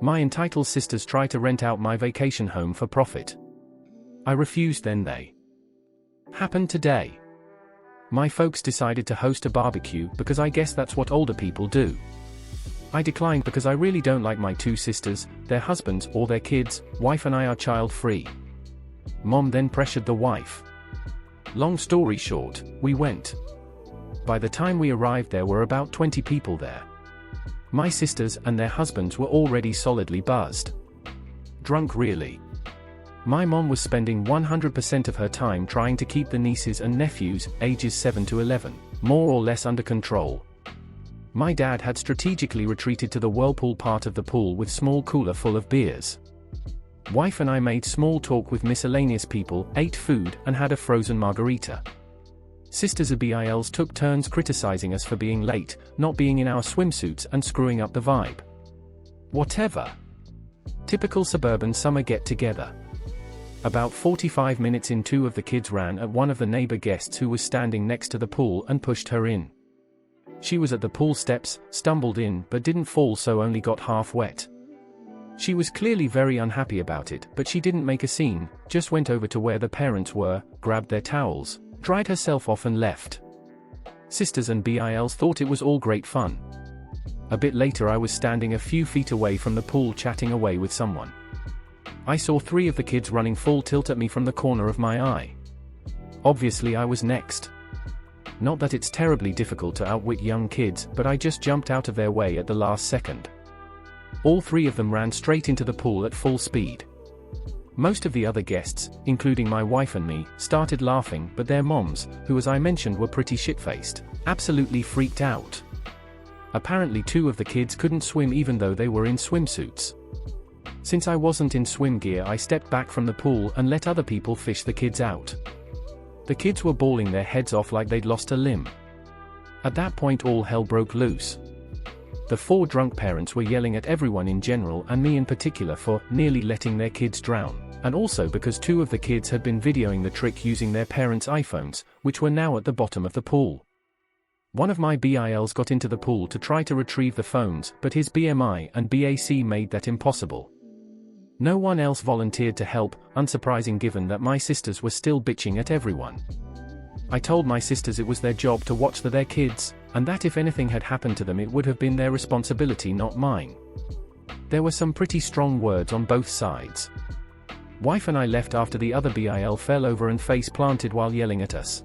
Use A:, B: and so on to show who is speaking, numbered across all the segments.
A: My entitled sisters try to rent out my vacation home for profit. I refused, then they happened today. My folks decided to host a barbecue because I guess that's what older people do. I declined because I really don't like my two sisters, their husbands, or their kids. Wife and I are child-free. Mom then pressured the wife. Long story short, we went. By the time we arrived, there were about 20 people there. My sisters and their husbands were already solidly buzzed. Drunk, really. My mom was spending 100% of her time trying to keep the nieces and nephews, ages 7 to 11, more or less under control. My dad had strategically retreated to the whirlpool part of the pool with small cooler full of beers. Wife and I made small talk with miscellaneous people, ate food, and had a frozen margarita. Sisters of BILs took turns criticizing us for being late, not being in our swimsuits, and screwing up the vibe. Whatever. Typical suburban summer get-together. About 45 minutes in, two of the kids ran at one of the neighbor guests who was standing next to the pool and pushed her in. She was at the pool steps, stumbled in, but didn't fall, so only got half wet. She was clearly very unhappy about it, but she didn't make a scene, just went over to where the parents were, grabbed their towels, dried herself off and left. Sisters and BILs thought it was all great fun. A bit later, I was standing a few feet away from the pool chatting away with someone. I saw 3 of the kids running full tilt at me from the corner of my eye. Obviously I was next. Not that it's terribly difficult to outwit young kids, but I just jumped out of their way at the last second. All 3 of them ran straight into the pool at full speed. Most of the other guests, including my wife and me, started laughing, but their moms, who as I mentioned were pretty shit-faced, absolutely freaked out. Apparently 2 of the kids couldn't swim even though they were in swimsuits. Since I wasn't in swim gear, I stepped back from the pool and let other people fish the kids out. The kids were bawling their heads off like they'd lost a limb. At that point all hell broke loose. The 4 drunk parents were yelling at everyone in general and me in particular for nearly letting their kids drown, and also because 2 of the kids had been videoing the trick using their parents' iPhones, which were now at the bottom of the pool. One of my BILs got into the pool to try to retrieve the phones, but his BMI and BAC made that impossible. No one else volunteered to help, unsurprising given that my sisters were still bitching at everyone. I told my sisters it was their job to watch for their kids, and that if anything had happened to them it would have been their responsibility, not mine. There were some pretty strong words on both sides. Wife and I left after the other BIL fell over and face planted while yelling at us.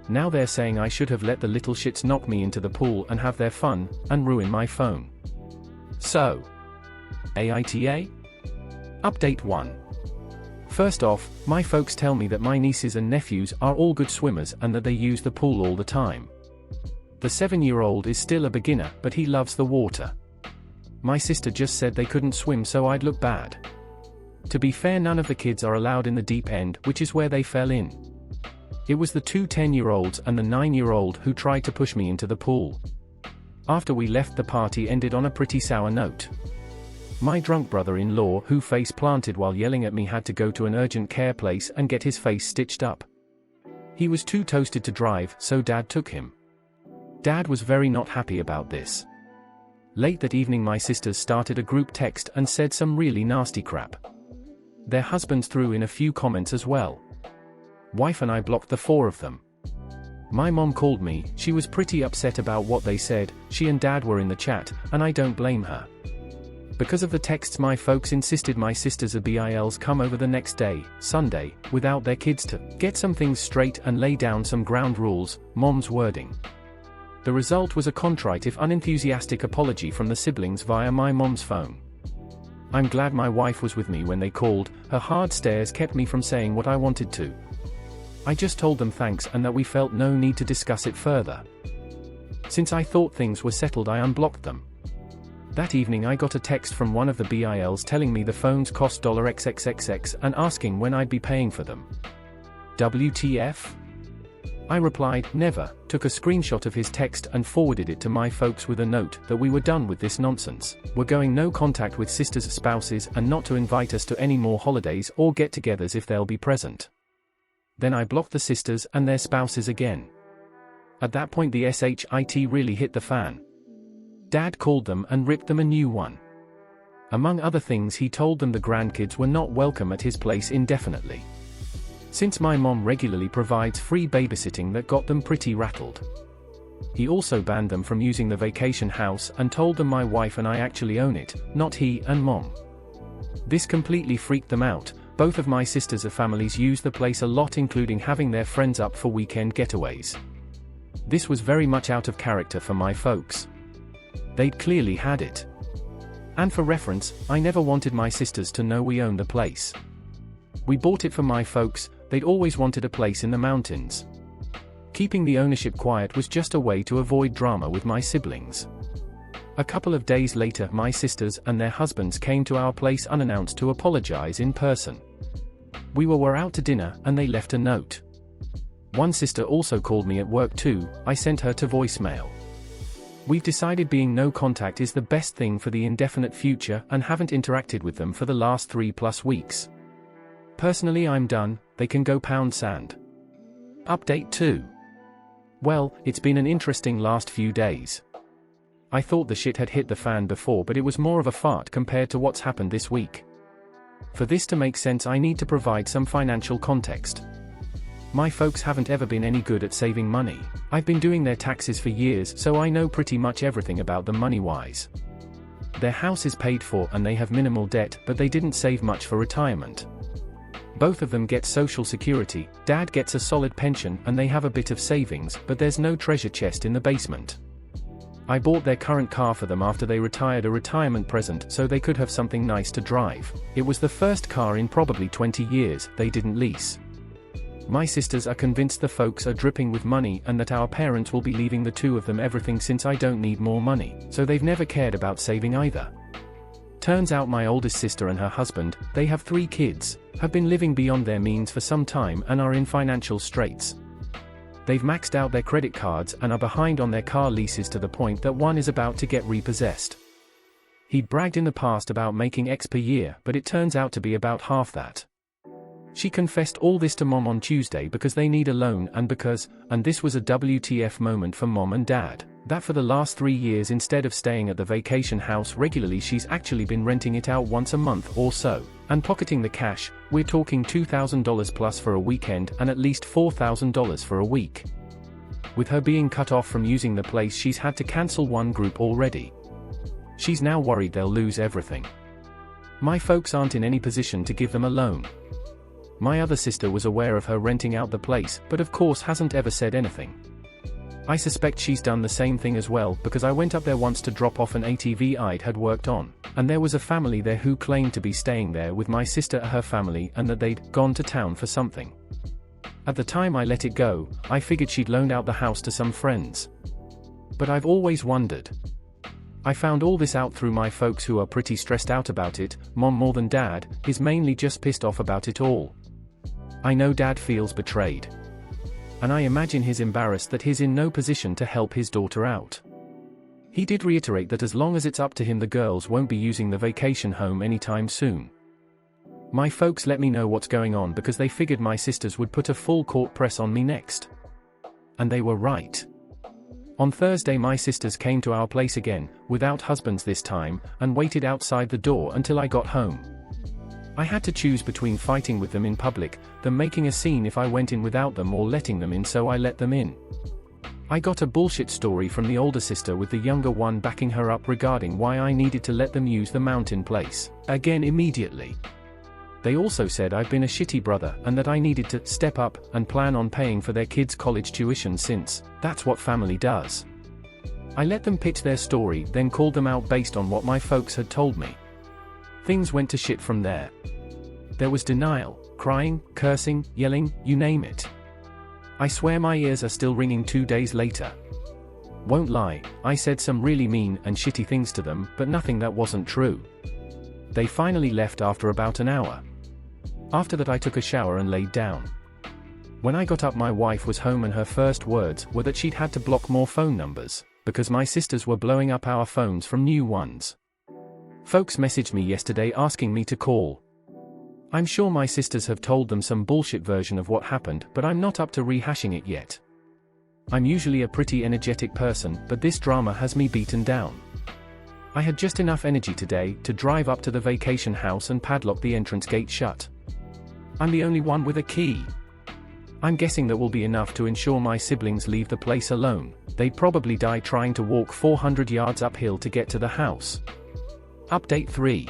A: Now they're saying I should have let the little shits knock me into the pool and have their fun, and ruin my phone. So, AITA? Update 1. First off, my folks tell me that my nieces and nephews are all good swimmers and that they use the pool all the time. The 7-year-old is still a beginner, but he loves the water. My sister just said they couldn't swim, so I'd look bad. To be fair, none of the kids are allowed in the deep end, which is where they fell in. It was the 2 10-year-olds and the 9-year-old who tried to push me into the pool. After we left, the party ended on a pretty sour note. My drunk brother-in-law, who face planted while yelling at me, had to go to an urgent care place and get his face stitched up. He was too toasted to drive, so Dad took him. Dad was very not happy about this. Late that evening my sisters started a group text and said some really nasty crap. Their husbands threw in a few comments as well. Wife and I blocked the 4 of them. My mom called me. She was pretty upset about what they said. She and Dad were in the chat, and I don't blame her. Because of the texts, my folks insisted my sisters of BILs come over the next day, Sunday, without their kids to get some things straight and lay down some ground rules, Mom's wording. The result was a contrite if unenthusiastic apology from the siblings via my mom's phone. I'm glad my wife was with me when they called. Her hard stares kept me from saying what I wanted to. I just told them thanks and that we felt no need to discuss it further. Since I thought things were settled, I unblocked them. That evening I got a text from one of the BILs telling me the phones cost $XXXX and asking when I'd be paying for them. WTF? I replied, never, took a screenshot of his text and forwarded it to my folks with a note that we were done with this nonsense, we're going no contact with sisters' spouses and not to invite us to any more holidays or get-togethers if they'll be present. Then I blocked the sisters and their spouses again. At that point the SHIT really hit the fan. Dad called them and ripped them a new one. Among other things, he told them the grandkids were not welcome at his place indefinitely, since my mom regularly provides free babysitting that got them pretty rattled. He also banned them from using the vacation house and told them my wife and I actually own it, not he and mom. This completely freaked them out. Both of my sisters' families use the place a lot, including having their friends up for weekend getaways. This was very much out of character for my folks. They'd clearly had it. And for reference, I never wanted my sisters to know we owned the place. We bought it for my folks. They'd always wanted a place in the mountains. Keeping the ownership quiet was just a way to avoid drama with my siblings. A couple of days later, my sisters and their husbands came to our place unannounced to apologize in person. We were out to dinner, and they left a note. One sister also called me at work too. I sent her to voicemail. We've decided being no contact is the best thing for the indefinite future and haven't interacted with them for the last 3+ weeks. Personally, I'm done. They can go pound sand. Update 2. Well, it's been an interesting last few days. I thought the shit had hit the fan before, but it was more of a fart compared to what's happened this week. For this to make sense, I need to provide some financial context. My folks haven't ever been any good at saving money. I've been doing their taxes for years, so I know pretty much everything about them money-wise. Their house is paid for and they have minimal debt, but they didn't save much for retirement. Both of them get Social Security. Dad gets a solid pension and they have a bit of savings, but there's no treasure chest in the basement. I bought their current car for them after they retired, a retirement present, so they could have something nice to drive. It was the first car in probably 20 years they didn't lease. My sisters are convinced the folks are dripping with money and that our parents will be leaving the two of them everything since I don't need more money, so they've never cared about saving either. Turns out my oldest sister and her husband, they have 3 kids, have been living beyond their means for some time and are in financial straits. They've maxed out their credit cards and are behind on their car leases to the point that one is about to get repossessed. He'd bragged in the past about making X per year, but it turns out to be about half that. She confessed all this to Mom on Tuesday because they need a loan and this was a WTF moment for Mom and Dad, that for the last 3 years, instead of staying at the vacation house regularly, she's actually been renting it out once a month or so, and pocketing the cash. We're talking $2,000 plus for a weekend and at least $4,000 for a week. With her being cut off from using the place, she's had to cancel one group already. She's now worried they'll lose everything. My folks aren't in any position to give them a loan. My other sister was aware of her renting out the place, but of course hasn't ever said anything. I suspect she's done the same thing as well, because I went up there once to drop off an ATV I'd had worked on, and there was a family there who claimed to be staying there with my sister, her family, and that they'd gone to town for something. At the time I let it go, I figured she'd loaned out the house to some friends. But I've always wondered. I found all this out through my folks, who are pretty stressed out about it. Mom, more than Dad, is mainly just pissed off about it all. I know Dad feels betrayed. And I imagine he's embarrassed that he's in no position to help his daughter out. He did reiterate that as long as it's up to him, the girls won't be using the vacation home anytime soon. My folks let me know what's going on because they figured my sisters would put a full court press on me next. And they were right. On Thursday, my sisters came to our place again, without husbands this time, and waited outside the door until I got home. I had to choose between fighting with them in public, them making a scene if I went in without them, or letting them in, so I let them in. I got a bullshit story from the older sister with the younger one backing her up regarding why I needed to let them use the mountain place again immediately. They also said I've been a shitty brother and that I needed to step up and plan on paying for their kids' college tuition, since that's what family does. I let them pitch their story, then called them out based on what my folks had told me. Things went to shit from there. There was denial, crying, cursing, yelling, you name it. I swear my ears are still ringing 2 days later. Won't lie, I said some really mean and shitty things to them, but nothing that wasn't true. They finally left after about an hour. After that I took a shower and laid down. When I got up, my wife was home and her first words were that she'd had to block more phone numbers, because my sisters were blowing up our phones from new ones. Folks messaged me yesterday asking me to call. I'm sure my sisters have told them some bullshit version of what happened, but I'm not up to rehashing it yet. I'm usually a pretty energetic person, but this drama has me beaten down. I had just enough energy today to drive up to the vacation house and padlock the entrance gate shut. I'm the only one with a key. I'm guessing that will be enough to ensure my siblings leave the place alone. They'd probably die trying to walk 400 yards uphill to get to the house. Update 3.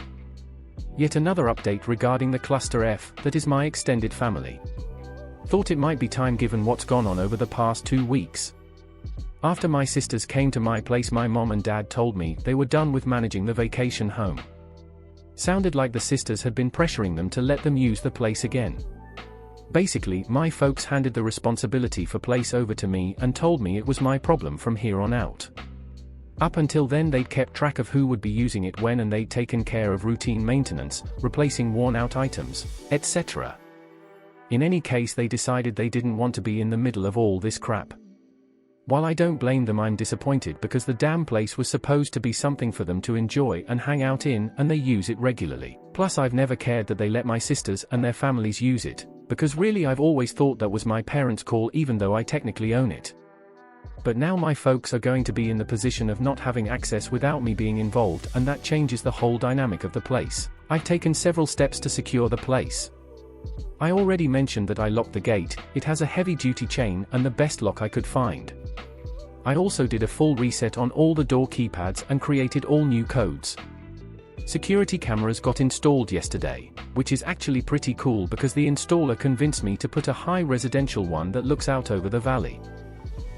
A: Yet another update regarding the Cluster F, that is my extended family. Thought it might be time given what's gone on over the past 2 weeks. After my sisters came to my place, my mom and dad told me they were done with managing the vacation home. Sounded like the sisters had been pressuring them to let them use the place again. Basically, my folks handed the responsibility for place over to me and told me it was my problem from here on out. Up until then they'd kept track of who would be using it when, and they'd taken care of routine maintenance, replacing worn-out items, etc. In any case, they decided they didn't want to be in the middle of all this crap. While I don't blame them, I'm disappointed because the damn place was supposed to be something for them to enjoy and hang out in, and they use it regularly. Plus, I've never cared that they let my sisters and their families use it, because really I've always thought that was my parents' call even though I technically own it. But now my folks are going to be in the position of not having access without me being involved, and that changes the whole dynamic of the place. I've taken several steps to secure the place. I already mentioned that I locked the gate. It has a heavy-duty chain and the best lock I could find. I also did a full reset on all the door keypads and created all new codes. Security cameras got installed yesterday, which is actually pretty cool because the installer convinced me to put a high residential one that looks out over the valley.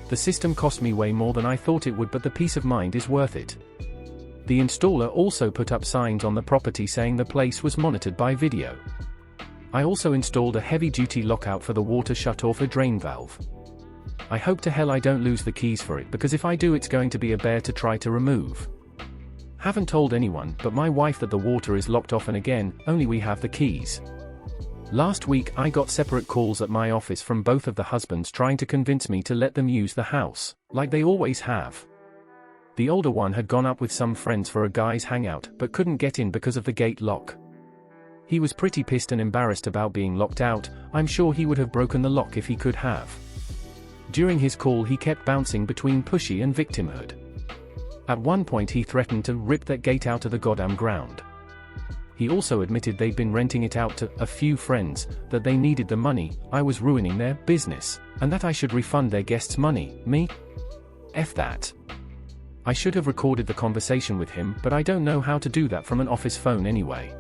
A: The system cost me way more than I thought it would, but the peace of mind is worth it. The installer also put up signs on the property saying the place was monitored by video. I also installed a heavy-duty lockout for the water shut-off a drain valve. I hope to hell I don't lose the keys for it, because if I do it's going to be a bear to try to remove. Haven't told anyone but my wife that the water is locked off, and again, only we have the keys. Last week I got separate calls at my office from both of the husbands trying to convince me to let them use the house, like they always have. The older one had gone up with some friends for a guys' hangout but couldn't get in because of the gate lock. He was pretty pissed and embarrassed about being locked out. I'm sure he would have broken the lock if he could have. During his call he kept bouncing between pushy and victimhood. At one point he threatened to rip that gate out of the goddamn ground. He also admitted they'd been renting it out to a few friends, that they needed the money, I was ruining their business, and that I should refund their guests' money. Me? F that. I should have recorded the conversation with him, but I don't know how to do that from an office phone anyway.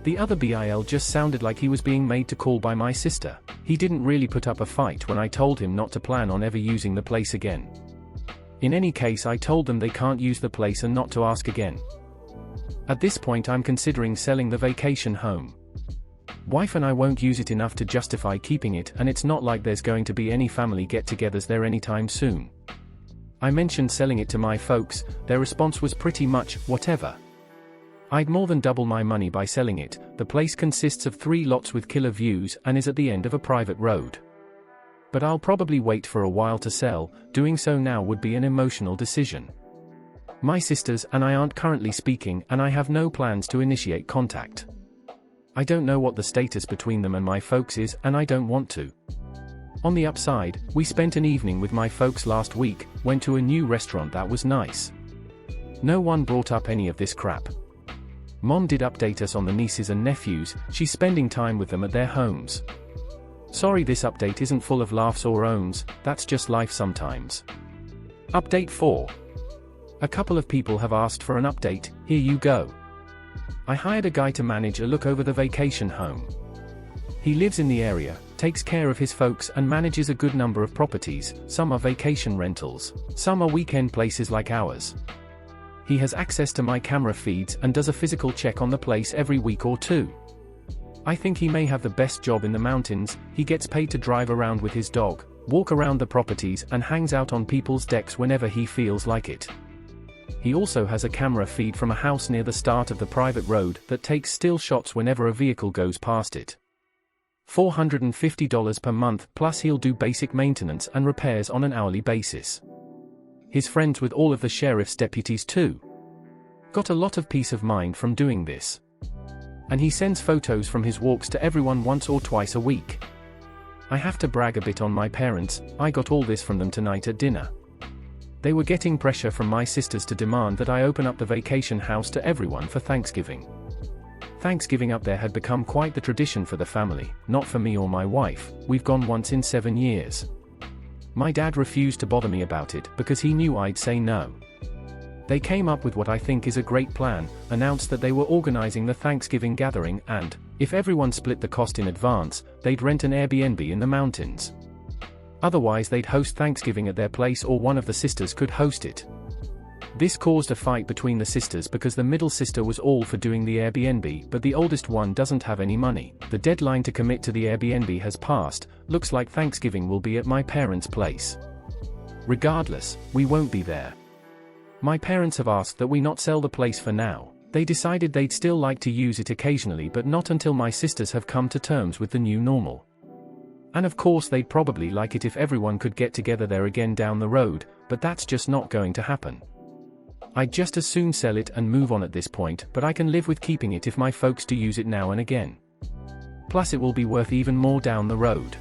A: The other BIL just sounded like he was being made to call by my sister. He didn't really put up a fight when I told him not to plan on ever using the place again. In any case, I told them they can't use the place and not to ask again. At this point I'm considering selling the vacation home. Wife and I won't use it enough to justify keeping it, and it's not like there's going to be any family get-togethers there anytime soon. I mentioned selling it to my folks. Their response was pretty much, whatever. I'd more than double my money by selling it. The place consists of 3 lots with killer views and is at the end of a private road. But I'll probably wait for a while to sell. Doing so now would be an emotional decision. My sisters and I aren't currently speaking, and I have no plans to initiate contact. I don't know what the status between them and my folks is, and I don't want to. On the upside, we spent an evening with my folks last week, went to a new restaurant that was nice. No one brought up any of this crap. Mom did update us on the nieces and nephews. She's spending time with them at their homes. Sorry this update isn't full of laughs or owns, that's just life sometimes. Update 4. A couple of people have asked for an update, here you go. I hired a guy to manage a look over the vacation home. He lives in the area, takes care of his folks and manages a good number of properties. Some are vacation rentals, some are weekend places like ours. He has access to my camera feeds and does a physical check on the place every week or 2. I think he may have the best job in the mountains. He gets paid to drive around with his dog, walk around the properties and hangs out on people's decks whenever he feels like it. He also has a camera feed from a house near the start of the private road that takes still shots whenever a vehicle goes past it. $450 per month, plus he'll do basic maintenance and repairs on an hourly basis. He's friends with all of the sheriff's deputies too. Got a lot of peace of mind from doing this. And he sends photos from his walks to everyone once or twice a week. I have to brag a bit on my parents. I got all this from them tonight at dinner. They were getting pressure from my sisters to demand that I open up the vacation house to everyone for Thanksgiving. Thanksgiving up there had become quite the tradition for the family, not for me or my wife. We've gone once in 7 years. My dad refused to bother me about it because he knew I'd say no. They came up with what I think is a great plan, announced that they were organizing the Thanksgiving gathering and, if everyone split the cost in advance, they'd rent an Airbnb in the mountains. Otherwise they'd host Thanksgiving at their place or one of the sisters could host it. This caused a fight between the sisters because the middle sister was all for doing the Airbnb but the oldest one doesn't have any money. The deadline to commit to the Airbnb has passed, looks like Thanksgiving will be at my parents' place. Regardless, we won't be there. My parents have asked that we not sell the place for now. They decided they'd still like to use it occasionally but not until my sisters have come to terms with the new normal. And of course they'd probably like it if everyone could get together there again down the road, but that's just not going to happen. I'd just as soon sell it and move on at this point, but I can live with keeping it if my folks do use it now and again. Plus it will be worth even more down the road.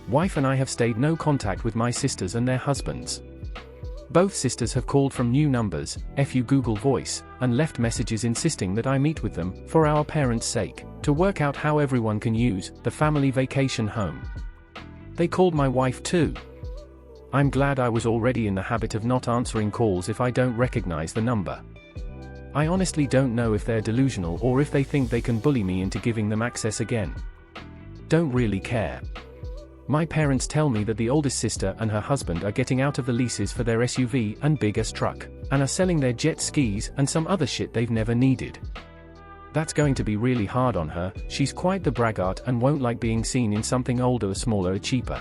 A: Wife and I have stayed no contact with my sisters and their husbands. Both sisters have called from new numbers, FU Google Voice, and left messages insisting that I meet with them, for our parents' sake, to work out how everyone can use the family vacation home. They called my wife too. I'm glad I was already in the habit of not answering calls if I don't recognize the number. I honestly don't know if they're delusional or if they think they can bully me into giving them access again. Don't really care. My parents tell me that the oldest sister and her husband are getting out of the leases for their SUV and biggest truck, and are selling their jet skis and some other shit they've never needed. That's going to be really hard on her. She's quite the braggart and won't like being seen in something older, smaller, cheaper.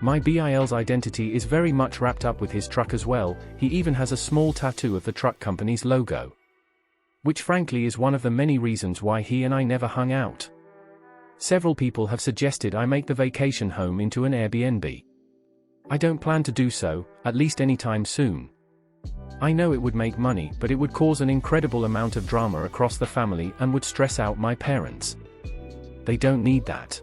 A: My BIL's identity is very much wrapped up with his truck as well. He even has a small tattoo of the truck company's logo. Which frankly is one of the many reasons why he and I never hung out. Several people have suggested I make the vacation home into an Airbnb. I don't plan to do so, at least anytime soon. I know it would make money, but it would cause an incredible amount of drama across the family and would stress out my parents. They don't need that.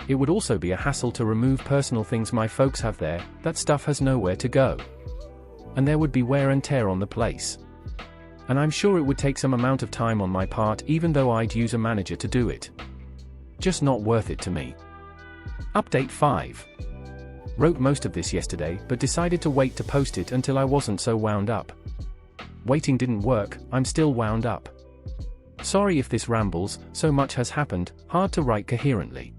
A: It would also be a hassle to remove personal things my folks have there. That stuff has nowhere to go. And there would be wear and tear on the place. And I'm sure it would take some amount of time on my part, even though I'd use a manager to do it. Just not worth it to me. Update 5. Wrote most of this yesterday, but decided to wait to post it until I wasn't so wound up. Waiting didn't work, I'm still wound up. Sorry if this rambles, so much has happened, hard to write coherently.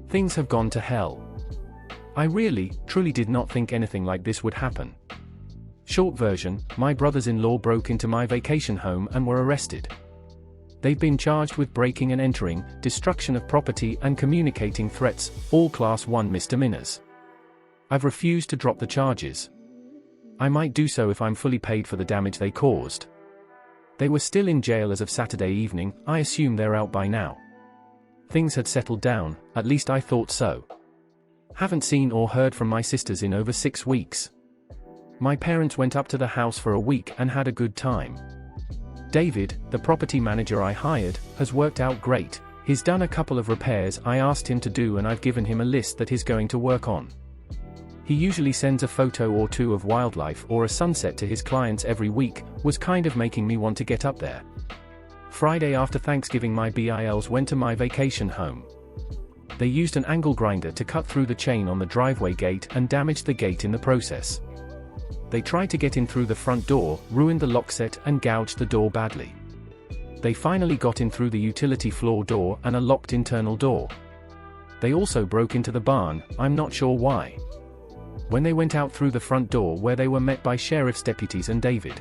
A: Things have gone to hell. I really, truly did not think anything like this would happen. Short version, my brothers-in-law broke into my vacation home and were arrested. They've been charged with breaking and entering, destruction of property and communicating threats, all Class 1 misdemeanors. I've refused to drop the charges. I might do so if I'm fully paid for the damage they caused. They were still in jail as of Saturday evening. I assume they're out by now. Things had settled down, at least I thought so. Haven't seen or heard from my sisters in over 6 weeks. My parents went up to the house for a week and had a good time. David, the property manager I hired, has worked out great. He's done a couple of repairs I asked him to do and I've given him a list that he's going to work on. He usually sends a photo or two of wildlife or a sunset to his clients every week, was kind of making me want to get up there. Friday after Thanksgiving my BILs went to my vacation home. They used an angle grinder to cut through the chain on the driveway gate and damaged the gate in the process. They tried to get in through the front door, ruined the lock set and gouged the door badly. They finally got in through the utility floor door and a locked internal door. They also broke into the barn, I'm not sure why. When they went out through the front door where they were met by sheriff's deputies and David.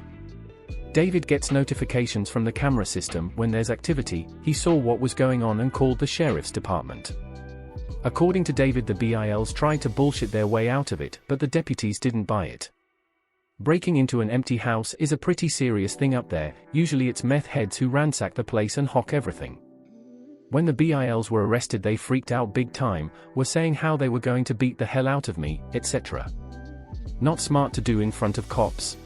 A: David gets notifications from the camera system when there's activity. He saw what was going on and called the sheriff's department. According to David, the BILs tried to bullshit their way out of it, but the deputies didn't buy it. Breaking into an empty house is a pretty serious thing up there. Usually it's meth heads who ransack the place and hock everything. When the BILs were arrested they freaked out big time, were saying how they were going to beat the hell out of me, etc. Not smart to do in front of cops.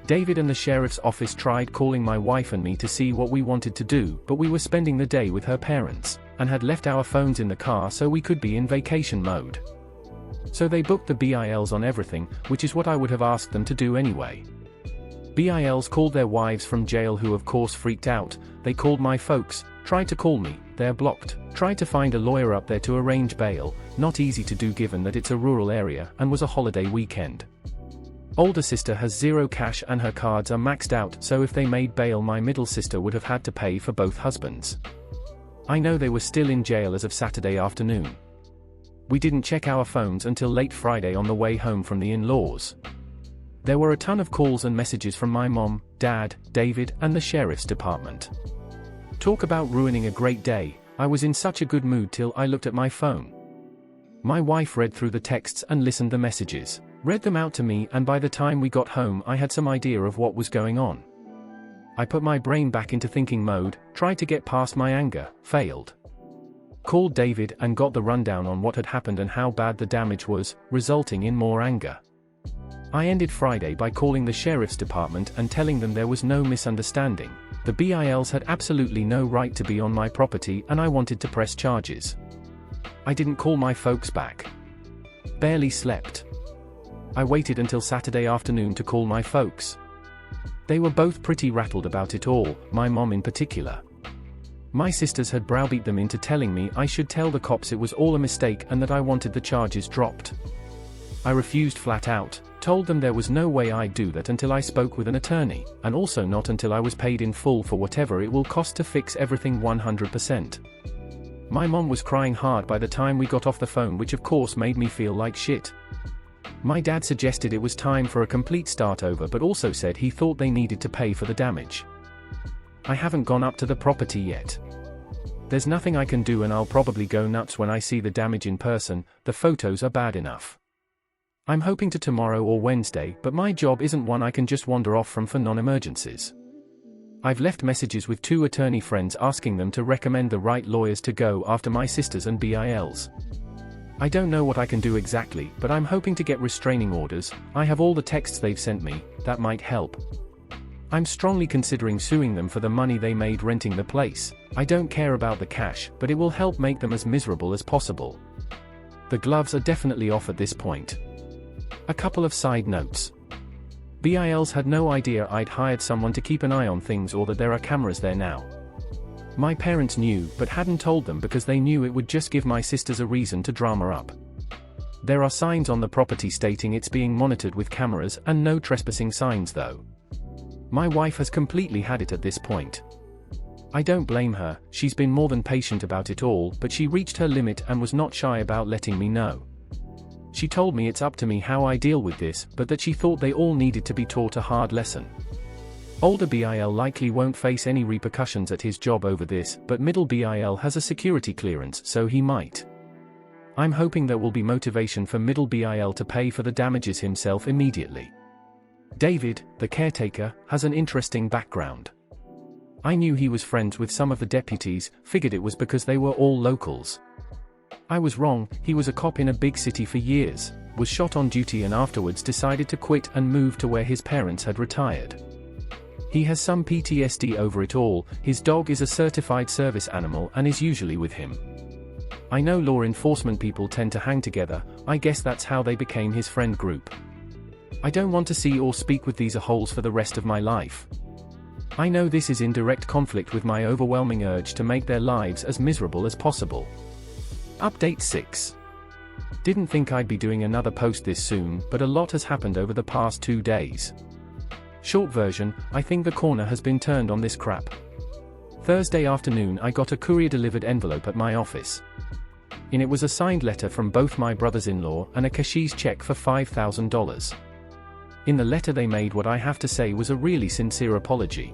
A: David and the sheriff's office tried calling my wife and me to see what we wanted to do, but we were spending the day with her parents, and had left our phones in the car so we could be in vacation mode. So they booked the BILs on everything, which is what I would have asked them to do anyway. BILs called their wives from jail, who of course freaked out. They called my folks, tried to call me, they're blocked. Tried to find a lawyer up there to arrange bail, not easy to do given that it's a rural area and was a holiday weekend. Older sister has zero cash and her cards are maxed out, so if they made bail my middle sister would have had to pay for both husbands. I know they were still in jail as of Saturday afternoon. We didn't check our phones until late Friday on the way home from the in-laws. There were a ton of calls and messages from my mom, dad, David, and the sheriff's department. Talk about ruining a great day. I was in such a good mood till I looked at my phone. My wife read through the texts and listened the messages, read them out to me, and by the time we got home I had some idea of what was going on. I put my brain back into thinking mode, tried to get past my anger, failed. Called David and got the rundown on what had happened and how bad the damage was, resulting in more anger. I ended Friday by calling the sheriff's department and telling them there was no misunderstanding. The BILs had absolutely no right to be on my property and I wanted to press charges. I didn't call my folks back. Barely slept. I waited until Saturday afternoon to call my folks. They were both pretty rattled about it all, my mom in particular. My sisters had browbeat them into telling me I should tell the cops it was all a mistake and that I wanted the charges dropped. I refused flat out, told them there was no way I'd do that until I spoke with an attorney, and also not until I was paid in full for whatever it will cost to fix everything 100%. My mom was crying hard by the time we got off the phone, which of course made me feel like shit. My dad suggested it was time for a complete start over, but also said he thought they needed to pay for the damage. I haven't gone up to the property yet. There's nothing I can do and I'll probably go nuts when I see the damage in person. The photos are bad enough. I'm hoping to tomorrow or Wednesday, but my job isn't one I can just wander off from for non-emergencies. I've left messages with 2 attorney friends asking them to recommend the right lawyers to go after my sisters and BILs. I don't know what I can do exactly, but I'm hoping to get restraining orders. I have all the texts they've sent me, that might help. I'm strongly considering suing them for the money they made renting the place. I don't care about the cash, but it will help make them as miserable as possible. The gloves are definitely off at this point. A couple of side notes. BILs had no idea I'd hired someone to keep an eye on things or that there are cameras there now. My parents knew, but hadn't told them because they knew it would just give my sisters a reason to drama up. There are signs on the property stating it's being monitored with cameras and no trespassing signs though. My wife has completely had it at this point. I don't blame her, she's been more than patient about it all, but she reached her limit and was not shy about letting me know. She told me it's up to me how I deal with this, but that she thought they all needed to be taught a hard lesson. Older BIL likely won't face any repercussions at his job over this, but middle BIL has a security clearance, so he might. I'm hoping there will be motivation for middle BIL to pay for the damages himself immediately. David, the caretaker, has an interesting background. I knew he was friends with some of the deputies, figured it was because they were all locals. I was wrong, he was a cop in a big city for years, was shot on duty and afterwards decided to quit and move to where his parents had retired. He has some PTSD over it all. His dog is a certified service animal and is usually with him. I know law enforcement people tend to hang together, I guess that's how they became his friend group. I don't want to see or speak with these a-holes for the rest of my life. I know this is in direct conflict with my overwhelming urge to make their lives as miserable as possible. Update 6. Didn't think I'd be doing another post this soon, but a lot has happened over the past 2 days. Short version, I think the corner has been turned on this crap. Thursday afternoon I got a courier-delivered envelope at my office. In it was a signed letter from both my brothers-in-law and a cashier's check for $5,000. In the letter they made what I have to say was a really sincere apology.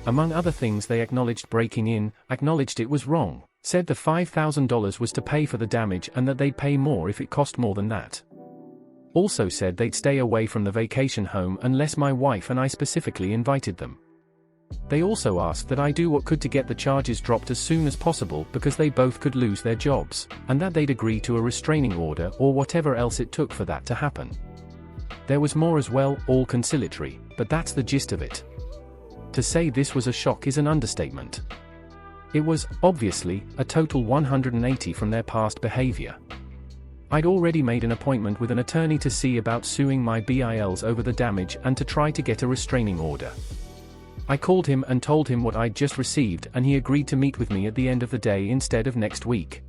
A: Among other things they acknowledged breaking in, acknowledged it was wrong, said the $5,000 was to pay for the damage and that they'd pay more if it cost more than that. Also said they'd stay away from the vacation home unless my wife and I specifically invited them. They also asked that I do what could to get the charges dropped as soon as possible because they both could lose their jobs, and that they'd agree to a restraining order or whatever else it took for that to happen. There was more as well, all conciliatory, but that's the gist of it. To say this was a shock is an understatement. It was, obviously, a total 180 from their past behavior. I'd already made an appointment with an attorney to see about suing my BILs over the damage and to try to get a restraining order. I called him and told him what I'd just received, and he agreed to meet with me at the end of the day instead of next week.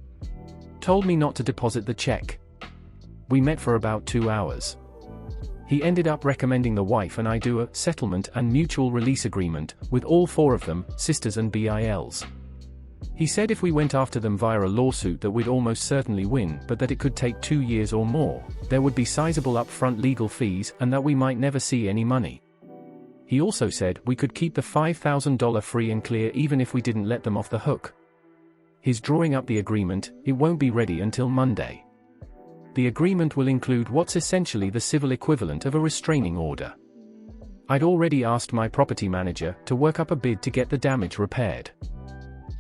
A: Told me not to deposit the check. We met for about 2 hours. He ended up recommending the wife and I do a settlement and mutual release agreement with all 4 of them, sisters and BILs. He said if we went after them via a lawsuit that we'd almost certainly win, but that it could take 2 years or more, there would be sizable upfront legal fees and that we might never see any money. He also said we could keep the $5,000 free and clear even if we didn't let them off the hook. He's drawing up the agreement. It won't be ready until Monday. The agreement will include what's essentially the civil equivalent of a restraining order. I'd already asked my property manager to work up a bid to get the damage repaired.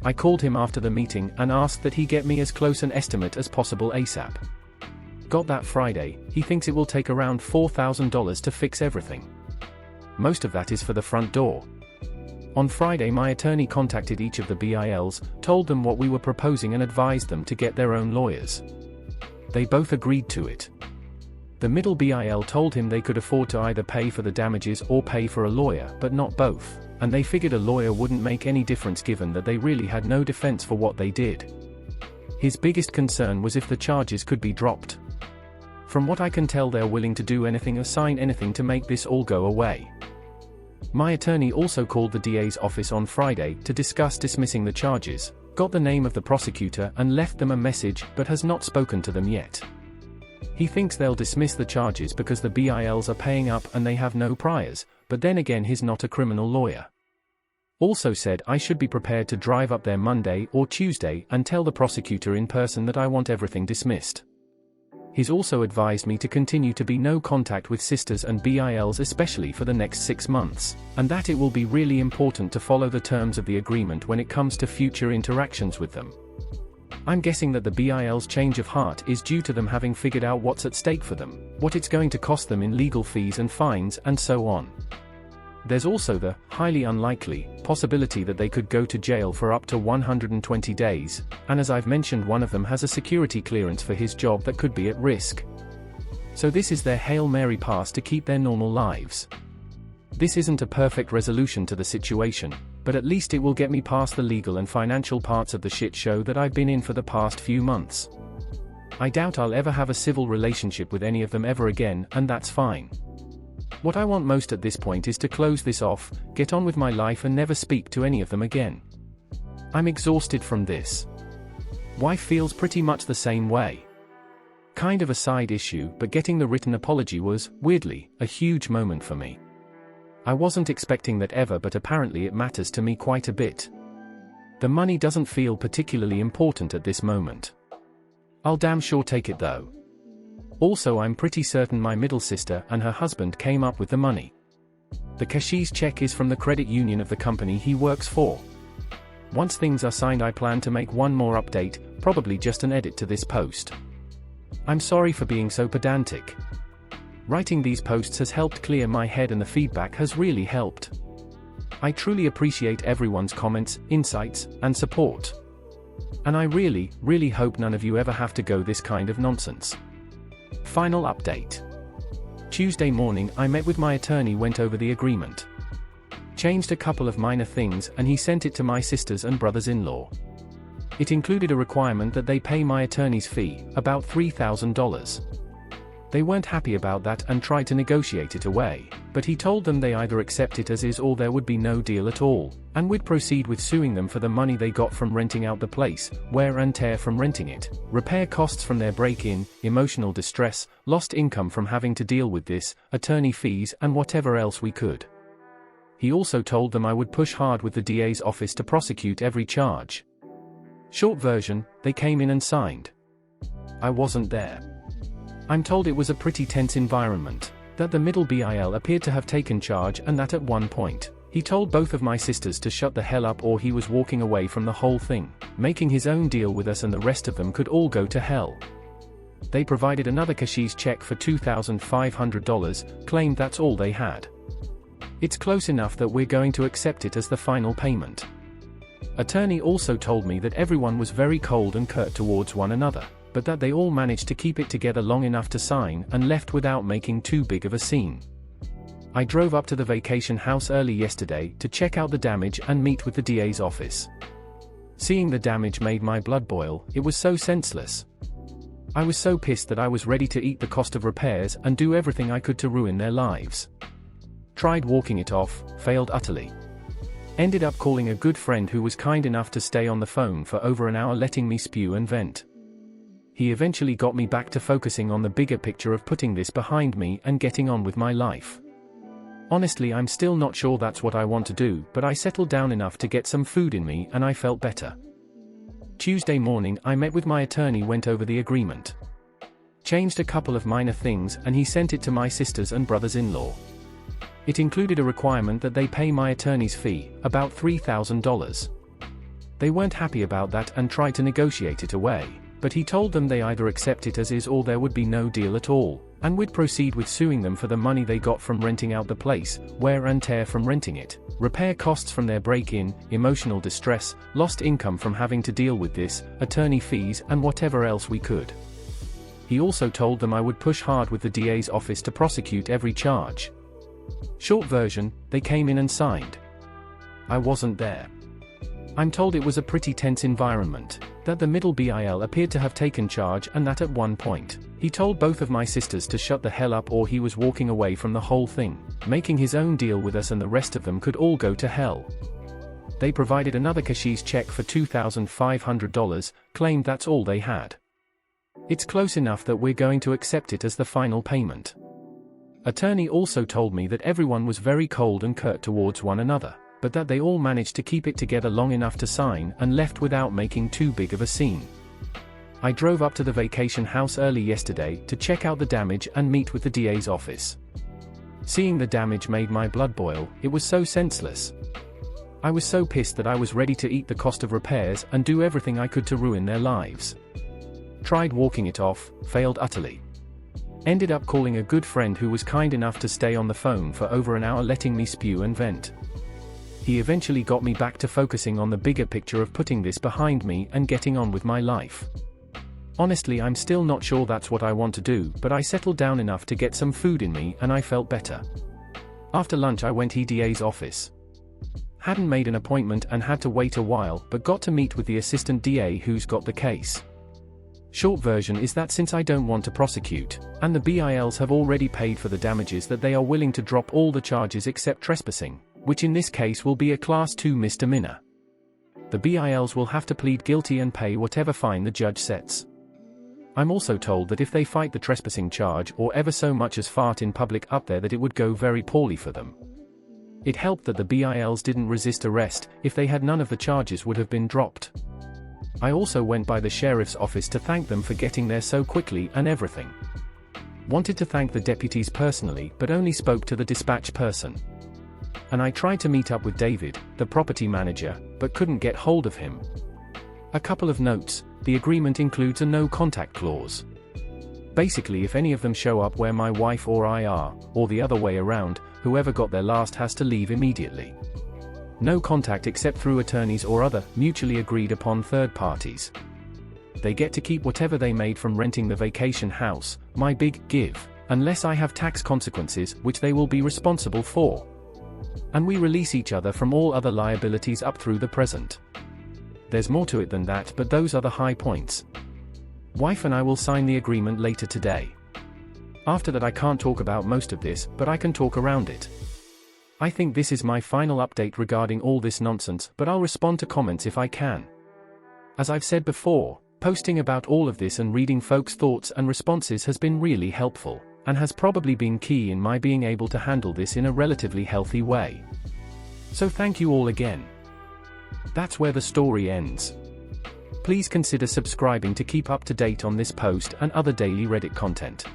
A: I called him after the meeting and asked that he get me as close an estimate as possible ASAP. Got that Friday. He thinks it will take around $4,000 to fix everything. Most of that is for the front door. On Friday my attorney contacted each of the BILs, told them what we were proposing and advised them to get their own lawyers. They both agreed to it. The middle BIL told him they could afford to either pay for the damages or pay for a lawyer, but not both, and they figured a lawyer wouldn't make any difference given that they really had no defense for what they did. His biggest concern was if the charges could be dropped. From what I can tell, they're willing to do anything or sign anything to make this all go away. My attorney also called the DA's office on Friday to discuss dismissing the charges, got the name of the prosecutor and left them a message, but has not spoken to them yet. He thinks they'll dismiss the charges because the BILs are paying up and they have no priors, but then again he's not a criminal lawyer. Also said I should be prepared to drive up there Monday or Tuesday and tell the prosecutor in person that I want everything dismissed. He's also advised me to continue to be no contact with sisters and BILs especially for the next 6 months, and that it will be really important to follow the terms of the agreement when it comes to future interactions with them. I'm guessing that the BIL's change of heart is due to them having figured out what's at stake for them, what it's going to cost them in legal fees and fines and so on. There's also the highly unlikely possibility that they could go to jail for up to 120 days, and as I've mentioned, one of them has a security clearance for his job that could be at risk. So this is their Hail Mary pass to keep their normal lives. This isn't a perfect resolution to the situation, but at least it will get me past the legal and financial parts of the shit show that I've been in for the past few months. I doubt I'll ever have a civil relationship with any of them ever again, and that's fine. What I want most at this point is to close this off, get on with my life and never speak to any of them again. I'm exhausted from this. Wife feels pretty much the same way. Kind of a side issue, but getting the written apology was, weirdly, a huge moment for me. I wasn't expecting that ever, but apparently it matters to me quite a bit. The money doesn't feel particularly important at this moment. I'll damn sure take it though. Also, I'm pretty certain my middle sister and her husband came up with the money. The cashier's check is from the credit union of the company he works for. Once things are signed, I plan to make one more update, probably just an edit to this post. I'm sorry for being so pedantic. Writing these posts has helped clear my head and the feedback has really helped. I truly appreciate everyone's comments, insights, and support. And I really, really hope none of you ever have to go this kind of nonsense. Final update. Tuesday morning I met with my attorney, went over the agreement. Changed a couple of minor things and he sent it to my sisters and brothers-in-law. It included a requirement that they pay my attorney's fee, about $3,000. They weren't happy about that and tried to negotiate it away, but he told them they either accept it as is or there would be no deal at all, and we'd proceed with suing them for the money they got from renting out the place, wear and tear from renting it, repair costs from their break-in, emotional distress, lost income from having to deal with this, attorney fees and whatever else we could. He also told them I would push hard with the DA's office to prosecute every charge. Short version, they came in and signed. I wasn't there. I'm told it was a pretty tense environment, that the middle BIL appeared to have taken charge and that at one point, he told both of my sisters to shut the hell up or he was walking away from the whole thing, making his own deal with us and the rest of them could all go to hell. They provided another cashier's check for $2,500, claimed that's all they had. It's close enough that we're going to accept it as the final payment. Attorney also told me that everyone was very cold and curt towards one another. but that they all managed to keep it together long enough to sign and left without making too big of a scene. I drove up to the vacation house early yesterday to check out the damage and meet with the DA's office. Seeing the damage made my blood boil. It was so senseless. I was so pissed that I was ready to eat the cost of repairs and do everything I could to ruin their lives. Tried walking it off, failed utterly. Ended up calling a good friend who was kind enough to stay on the phone for over an hour letting me spew and vent. He eventually got me back to focusing on the bigger picture of putting this behind me and getting on with my life. Honestly, I'm still not sure that's what I want to do, but I settled down enough to get some food in me and I felt better. Tuesday morning, I met with my attorney, went over the agreement. Changed a couple of minor things and he sent it to my sisters and brothers-in-law. It included a requirement that they pay my attorney's fee, about $3,000. They weren't happy about that and tried to negotiate it away, but he told them they either accept it as is or there would be no deal at all, and would proceed with suing them for the money they got from renting out the place, wear and tear from renting it, repair costs from their break-in, emotional distress, lost income from having to deal with this, attorney fees and whatever else we could. He also told them I would push hard with the DA's office to prosecute every charge. Short version, they came in and signed. I wasn't there. I'm told it was a pretty tense environment, that the middle BIL appeared to have taken charge and that at one point, he told both of my sisters to shut the hell up or he was walking away from the whole thing, making his own deal with us and the rest of them could all go to hell. They provided another cashier's check for $2,500, claimed that's all they had. It's close enough that we're going to accept it as the final payment. Attorney also told me that everyone was very cold and curt towards one another, but that they all managed to keep it together long enough to sign and left without making too big of a scene. I drove up to the vacation house early yesterday to check out the damage and meet with the DA's office. Seeing the damage made my blood boil. It was so senseless. I was so pissed that I was ready to eat the cost of repairs and do everything I could to ruin their lives. Tried walking it off, failed utterly. Ended up calling a good friend who was kind enough to stay on the phone for over an hour letting me spew and vent. He eventually got me back to focusing on the bigger picture of putting this behind me and getting on with my life. Honestly, I'm still not sure that's what I want to do, but I settled down enough to get some food in me and I felt better. After lunch I went to DA's office. Hadn't made an appointment and had to wait a while, but got to meet with the assistant DA who's got the case. Short version is that since I don't want to prosecute, and the BILs have already paid for the damages, that they are willing to drop all the charges except trespassing, which in this case will be a Class 2 misdemeanor. The BILs will have to plead guilty and pay whatever fine the judge sets. I'm also told that if they fight the trespassing charge or ever so much as fart in public up there, that it would go very poorly for them. It helped that the BILs didn't resist arrest. If they had, none of the charges would have been dropped. I also went by the sheriff's office to thank them for getting there so quickly and everything. Wanted to thank the deputies personally, but only spoke to the dispatch person. And I tried to meet up with David, the property manager, but couldn't get hold of him. A couple of notes: the agreement includes a no contact clause. Basically, if any of them show up where my wife or I are, or the other way around, whoever got there last has to leave immediately. No contact except through attorneys or other, mutually agreed upon third parties. They get to keep whatever they made from renting the vacation house, my big give, unless I have tax consequences, which they will be responsible for. And we release each other from all other liabilities up through the present. There's more to it than that, but those are the high points. Wife and I will sign the agreement later today. After that I can't talk about most of this, but I can talk around it. I think this is my final update regarding all this nonsense, but I'll respond to comments if I can. As I've said before, posting about all of this and reading folks' thoughts and responses has been really helpful, and has probably been key in my being able to handle this in a relatively healthy way. So thank you all again. That's where the story ends. Please consider subscribing to keep up to date on this post and other daily Reddit content.